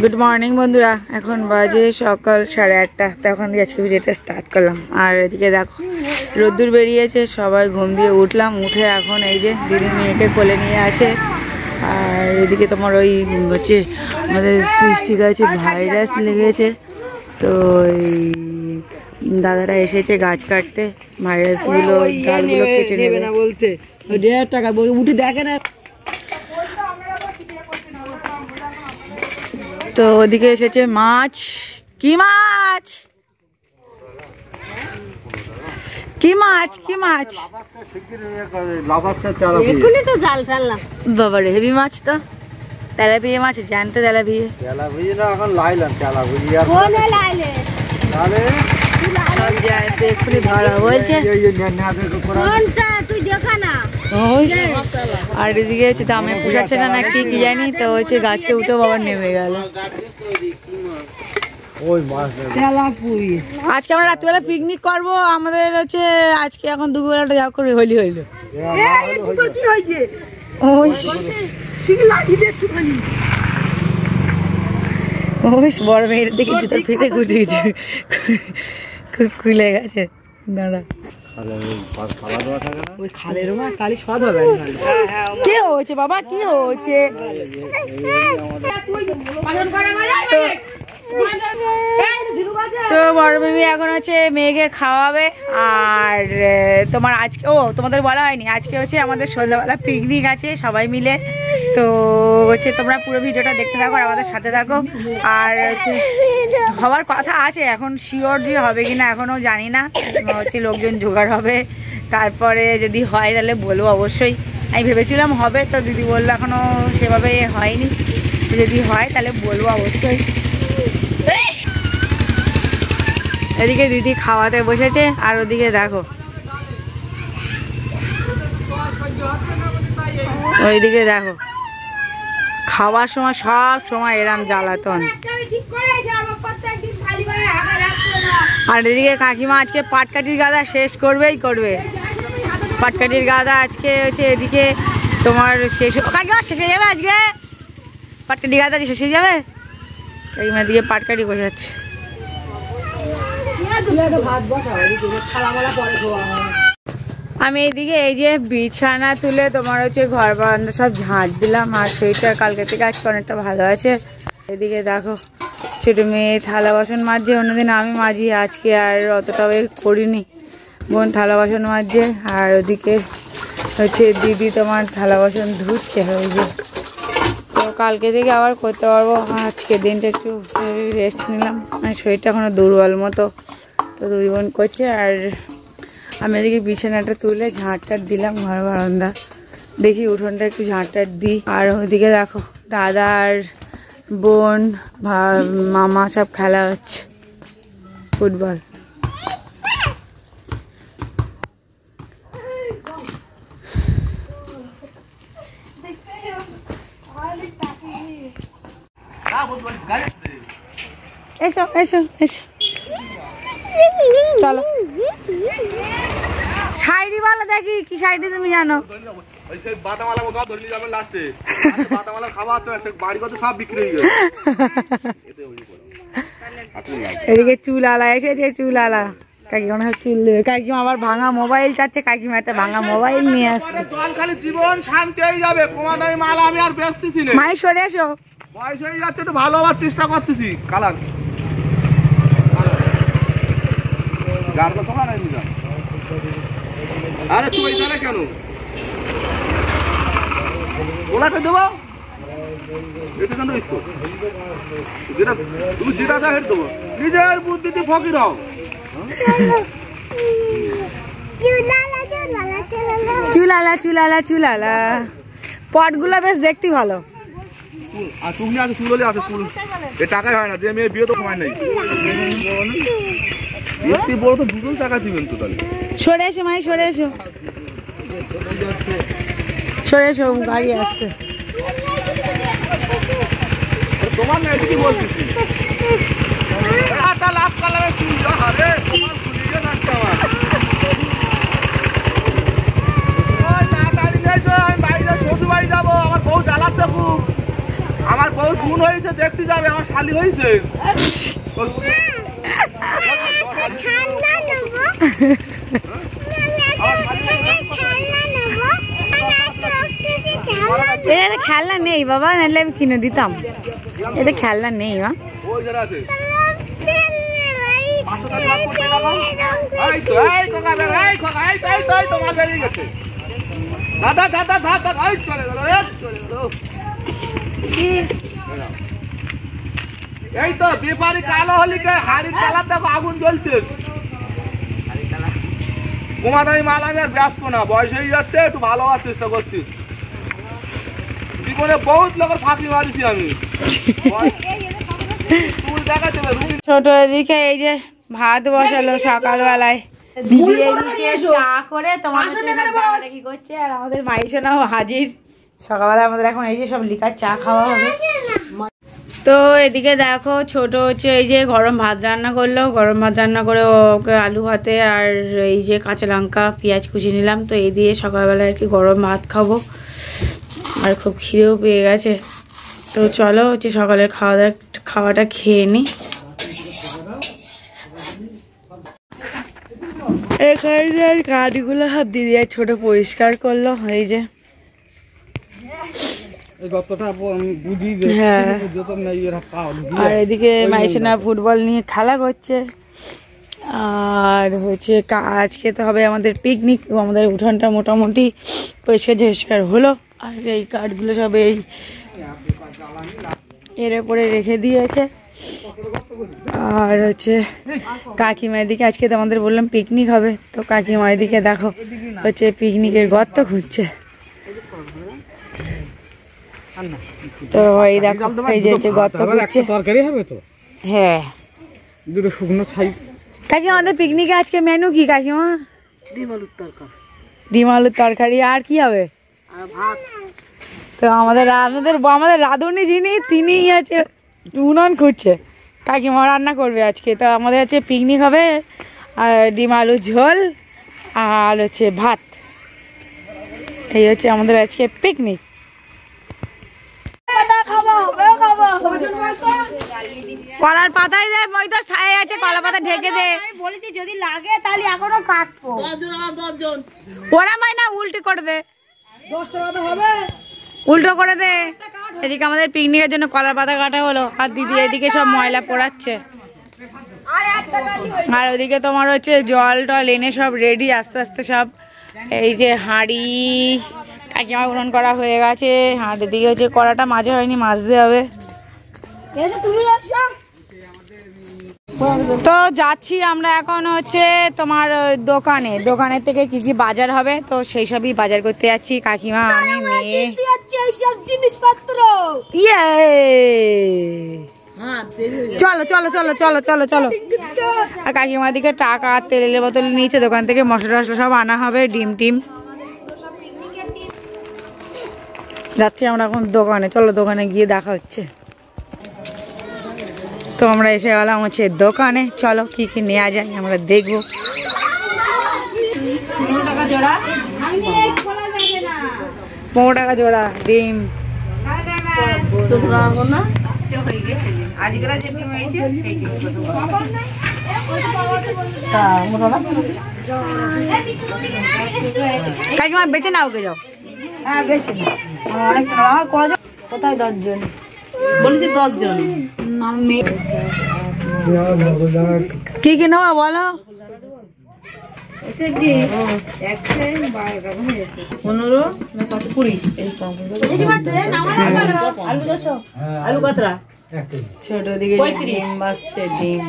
Good morning বন্ধুরা, এখন বাজে সকাল 8:30। তখন আজকে ভিডিওটা স্টার্ট করলাম। আর এদিকে দেখো রোদ্দুর বেরিয়েছে, সবাই ঘুম দিয়ে উঠলাম। উঠে এখন এই যে দিদি মেয়েকে কোলে নিয়ে আসে। আর এদিকে তোমার ওই হচ্ছে আমাদের সৃষ্টি গাছে ভাইরাস লেগেছে, তো এই দাদারা এসেছে গাছ কাটতে, ভাইরাসগুলো ডালগুলো কেটে নেবে না বলতে। 1,500 টাকা উঠে দেখে না। তো ওদিকে এসেছে মাছ। কি মাছ? কি মাছ? কি মাছ? বাবা রে, হেভি মাছ তো। তেলাপিয়া মাছ, জ্যান্ত তেলাপিয়া। এক্ষুনি ধরা বলছে। আর এদিকে হচ্ছে দামে পোষাচ্ছে না নাকি কি জানি, তো হচ্ছে গাছে উঠে বাবা নেমে গেল। আজকে আমরা রাত্রিবেলা পিকনিক করবো। আমাদের হচ্ছে আজকে এখন দুপুরবেলাটা যা করে হোলি হইল। বড় মেয়ের দিকে জুতোর ফিতে খুলিয়েছে, খুলে গেছে। দাঁড়া, কি হয়েছে বাবা? কি হয়েছে? তো বড় বেবি এখন হচ্ছে মেয়েকে খাওয়াবে। আর তোমার আজকে তোমাদের বলা হয়নি, আজকে হচ্ছে আমাদের সন্ধ্যাবেলা পিকনিক আছে সবাই মিলে। তো হচ্ছে তোমরা পুরো ভিডিওটা দেখতে থাকো আর আমাদের সাথে থাকো। আর হচ্ছে হওয়ার কথা আছে, এখন শিওর যে হবে কিনা এখনো জানি না। হচ্ছে লোকজন জোগাড় হবে, তারপরে যদি হয় তাহলে বলবো অবশ্যই। আমি ভেবেছিলাম হবে, তো দিদি বললো এখনো সেভাবে হয়নি, যদি হয় তাহলে বলবো অবশ্যই। এদিকে দিদি খাওয়াতে বসেছে, আর ওদিকে দেখো ওইদিকে দেখো খাওয়ার সময় সব সময় এরম জ্বালাতন। আর এদিকে কাকিমা আজকে পাটকাঠির গাদা শেষ করবেই করবে। পাটকাঠির গাদা আজকে হচ্ছে এদিকে তোমার শেষ। কাকিমা শেষ হয়ে যাবে আজকে পাটকাঠি গাদা শেষ হয়ে যাবে। কাকিমা দিকে পাটকাঠি বসাচ্ছে। আমি এইদিকে এই যে বিছানা তুলে তোমার হচ্ছে ঘর বারান্দা সব ঝাঁট দিলাম। আর শরীরটা কালকে থেকে আজকে অনেকটা ভালো আছে। এদিকে দেখো ছোট মেয়ে থালা বাসন মাজছে, অন্যদিন আমি মাজি, আজকে আর অতটাও করিনি। বোন থালা বাসন মাজছে, আর ওদিকে হচ্ছে দিদি তোমার থালা বাসন ধুচ্ছে। ওই যে তো কালকে থেকে আবার করতে পারবো। আজকে দিনটা একটু রেস্ট নিলাম, শরীরটা এখনো দুর্বল মতো। তো দুই বোন করছে, আর আমি এদিকে বিছানাটা তুলে ঝাঁটটাট দিলাম ঘর বারান্দা। দেখি উঠোনটা একটু ঝাঁটটাট দিই। আর ওদিকে দেখো দাদা আর বোন মামা সব খেলা হচ্ছে ফুটবল। এসো এসো এসো, চলো। শাড়ি বলো দেখি, কি শাড়ি তুমি জানো? এদিকে চুল আলা এসেছে, চুল আলা। কাকিমা চুল দেবে। কাকিমা আবার ভাঙা মোবাইল চাচ্ছে, কাকিমা একটা ভাঙা মোবাইল নিয়ে আসছে। জীবন শান্তি হয়ে যাবে, কমাদামি মাল আমি আর বেচতেছি না। মাই সরে এসো, বয়স হয়ে যাচ্ছে, একটু ভালো হওয়ার চেষ্টা করতেছি। কালার আরে তুই জানে কেন ওলাটা দেবো, তুমি যেটা দেয় হেঁটে দেবো। নিজের বুদ্ধিতে ফকির হও। চুলালা চুলালা চুলালা। পটগুলো বেশ দেখতে ভালো। আর তুমি আছে চুললে আছে, চুল এ টাকায় হয় না। যে মেয়ে বিয়ে তো সময় নেই, একটি বড় তো দুজন টাকা দিবেন তো। তাহলে সরে এসো মাই, সরে এসো, সরে এসো, গাড়ি আসছে। তোমার না কি বলতেছি, লাভ কালারে চুল হারে তোমার খুলিয়ে নাচতে আমার। আমি বাড়িতে শ্বশুর বাড়ি যাবো, আমার বউ জ্বালাচ্ছে খুব। আমার বউ গুণ হয়েছে দেখতে যাবে আমার শালি হয়েছে এদের খেলনা নেই বাবা, নাহলে আমি কিনে দিতাম। এদের খেলনা নেই মা। এই তো ব্যাপারী কালো হলিকে হাড়ির কালার দেখো আগুন জ্বলছে। ঘুমাদামি মাল আমি আর ব্যস্ত না, বয়স হয়ে যাচ্ছে, একটু ভালো হওয়ার চেষ্টা করছিস। জীবনে বহুত লোকের ফাঁকি মারিছি আমি। ছোট এদিকে এই যে ভাত বসালো সকালবেলায়, দিদি এদিকে চা করে তোমাদের কি করছে, আর আমাদের মাইশোনাও হাজির। সকালবেলা আমাদের এখন এই যে সব লিকার চা খাওয়া হবে। তো এদিকে দেখো ছোট হচ্ছে এই যে গরম ভাত রান্না করলো, গরম ভাত রান্না করে ওকে আলু ভাতে আর এই যে কাঁচা লঙ্কা পেঁয়াজ কুচি নিলাম। তো এই দিয়ে সকালবেলা আর কি গরম ভাত খাবো, আর খুব খিদেও পেয়ে গেছে। তো চলো হচ্ছে সকালের খাওয়াটা খেয়ে নিই। এখানে কাঠগুলো সব দিদি আর ছোট পরিষ্কার করলো, এই যে আর এদিকে মাইশোনা ফুটবল নিয়ে খেলা করছে। আর হচ্ছে আজকে তো হবে আমাদের পিকনিক, আমাদের উঠোনটা মোটামুটি পরিষ্কার হলো। আর এই কাঠগুলো সব এই এর উপরে রেখে দিয়েছে। আর হচ্ছে কাকিমা এদিকে আজকে তো আমাদের বললাম পিকনিক হবে, তো কাকিমা এদিকে দেখো হচ্ছে পিকনিকের গর্ত খুঁজছে। তো এই দেখো এই যে হচ্ছে গর্ত খুঁজছে। হ্যাঁ কাকিমা আমাদের পিকনিকে আজকে মেনু কি কাকিমা? ডিম আলুর তরকারি। আর কি হবে? তো আমাদের রাঁধুনি যিনি তিনি আছে উনুন খুঁজছে, কাকিমা রান্না করবে আজকে। তো আমাদের হচ্ছে পিকনিক হবে, আর ডিম আলুর ঝোল আর হচ্ছে ভাত, এই হচ্ছে আমাদের আজকে পিকনিক। কলার পাতায় দে, ওই তো ছায়া আছে, কলা পাতা ঢেকে দে। বলেছি যদি লাগে তাহলে এখনো কাটবো। ওরা মাইনা উল্টো করে দে, 10 টাকা হবে, উল্টো করে দে। এদিকে আমাদের পিকনিকের জন্য কলার পাতা কাটা হলো, আর দিদি এদিকে সব ময়লা পোড়াচ্ছে। আর ওদিকে তোমার হচ্ছে জল টল এনে সব রেডি, আস্তে আস্তে সব এই যে হাঁড়ি কাকিমা উনুন করা হয়ে গেছে। হাঁড়ির দিকে হচ্ছে কড়াটা মাজা হয়নি, মাজতে হবে। তো যাচ্ছি আমরা এখন হচ্ছে তোমার দোকানের থেকে কি কি বাজার হবে, তো সেই সবই বাজার করতে যাচ্ছি কাকিমা আমি মেয়ে। জিনিসপত্র চলো চলো চলো চলো চলো চলো। আর কাকিমার দিকে টাকা আর তেলের বোতল নিয়েছে, দোকান থেকে মশলা টসলা সব আনা হবে, ডিম টিম। যাচ্ছি আমরা এখন দোকানে, চলো দোকানে গিয়ে দেখা হচ্ছে। তো আমরা এসে গেলাম হচ্ছে দোকানে, চলো কি কি নেওয়া যায় আমরা দেখবো। 15 টাকা জোড়া, 15 টাকা জোড়া ডিম। কাকিমা বেঁচে নাও, ওকে যাও। হ্যাঁ বেঁচে নাও, অনেক কোথায় 10 জন বলেছি, 10 জন। কি কি নেওয়া বলো? 15 না কত 20? আলু কতটা? ছোট দিকে ডিম বাসছে, ডিম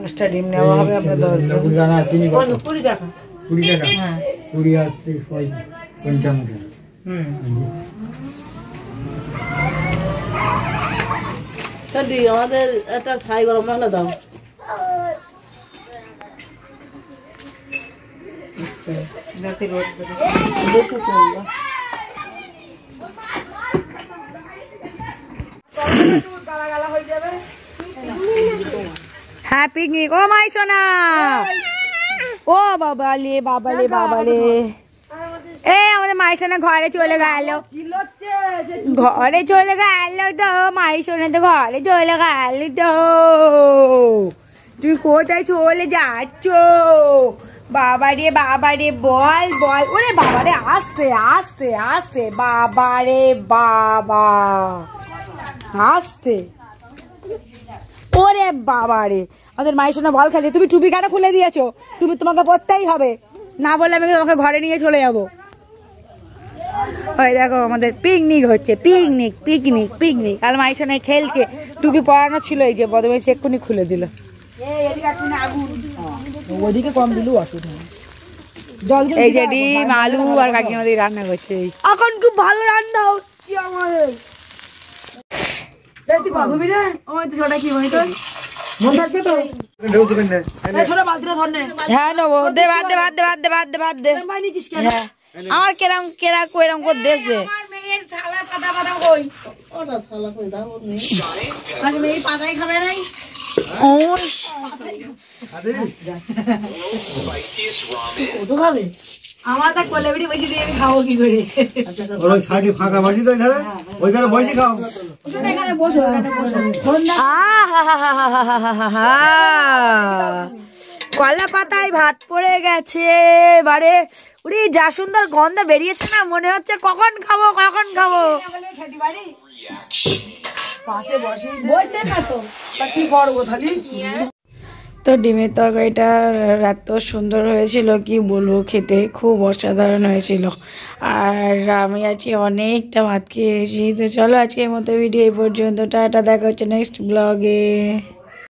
10টা ডিম নেওয়া হবে, আমরা 10 জন। 20 টাকা, 20 টাকা, হ্যাঁ 20 আর 55। আমাদের একটা ছাই গরম মশলা দাও। হ্যাঁ পিকনিক। ও মাই সোনা, ও বাবালে বাবালে বাবালে, এ আমাদের মায়ের সঙ্গে ঘরে চলে গেল, ঘরে চলে গেল তো মায়ের সঙ্গে তো ঘরে চলে গেল তো। তুমি কোথায় চলে যাচ্ছ? বাবারে বাবারে বল বল। ওরে বাবারে আস্তে আস্তে আস্তে, বাবারে বাবা আস্তে। ওরে বাবারে আমাদের মায়ের সঙ্গে বল খেলছে। তুমি টুপি কেন খুলে দিয়েছো? টুপি তোমাকে পরতেই হবে, না বললে আমি তোমাকে ঘরে নিয়ে চলে যাবো। ওই দেখো আমাদের পিকনিক হচ্ছে, পিকনিক পিকনিক পিকনিক। আর মায়ের সঙ্গে খেলছে, টুপি পরানো ছিল, এই যে বদমাইশ এক্ষুনি খুলে দিল। ওদিকে কম দিলেও অসুবিধা নেই। এই যে ডিম আলু আর কাকিমা দিয়ে রান্না করছে। এখন খুব ভালো রান্না হচ্ছে আমাদের। হ্যাঁ নেবো, দে ভাত দে ভাত দে ভাত দে ভাত দে ভাত দে। আমার কেরাম কেরা কইরাম করে দেশে পাতাই খাবে নাই। আমার তা কোলে বিড়ি বসে দিয়ে আমি খাবো কি করে? ফাঁকা বসি তো ওইখানে বসে খাও। এখানে বসো, এখানে বসো। কলা পাতায় ভাত পড়ে গেছে এবারে। উড়ি যা সুন্দর গন্ধ বেরিয়েছে না, মনে হচ্ছে কখন খাবো কখন খাবো। তো ডিমের তরকারিটা এত সুন্দর হয়েছিল কি বলবো, খেতে খুব অসাধারণ হয়েছিল। আর আমি আজকে অনেকটা ভাত খেয়েছি। তো চলো আজকের মতো ভিডিও এই পর্যন্ত, টাটা, দেখা হচ্ছে নেক্সট ব্লগে।